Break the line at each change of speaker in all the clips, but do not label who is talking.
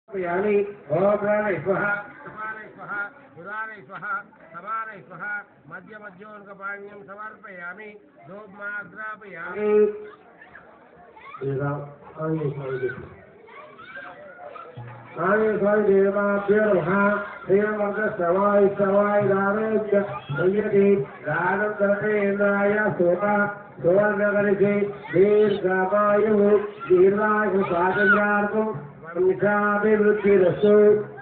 यानी ओप्राणय स्वाहा
समानय स्वाहा उदानय स्वाहा समानय स्वाहा मध्य मध्योन्कपाण्यं समर्पयामि धूपमाग्रापयामि
स्वामी देवाभ्यो नमः श्रीमंत सवाय सवाय दारोच्च यदि दानं कर्तेन्द्राय सोता सुवर्णकलिते दीर्घायुः दीर्घायुः स्वातन्त्र्यार्थं वंशाभिवृद्धिरस्तु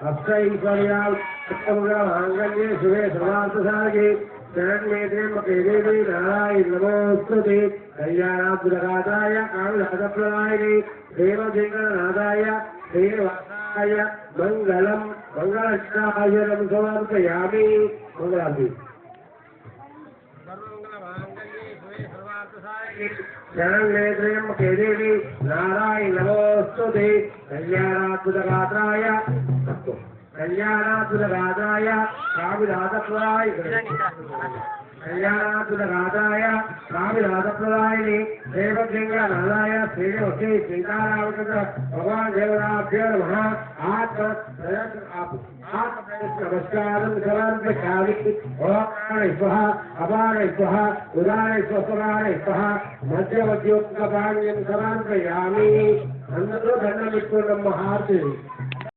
अष्टैश्वर्यात् उत्तममाङ्गल्ये शुभे सर्वार्थसाधके शरण्ये देवी नारायण नमोस्तुते कल्याणाद्भुतगात्राय कामिनाथप्रदायिने देवदेवनाथाय श्रीनिवासाय मङ्गलं मङ्गलश्रायनं समर्पयामि मङ्गलामि शरण्ये देवी नारायण नमोस्तुते कल्याणाद्भुतगात्राय कल्याणाद्भुतगात्राय कामिनाथप्रदाय कल्याणाद्भुतगात्राय कामिनाथप्रदायिने देवगङ्गानाथाय श्रीनिवसे सीतारामचन्द्र भगवान् देवताभ्यो नमः नमस्कारं समर्पयामि ओप्राणय स्वाहा अपानय स्वाहा उदानय स्वसमानय स्वाहा मध्य मध्योत्कपाण्यं समर्पयामि అందరూ దండం పెట్టుకోండి హారతి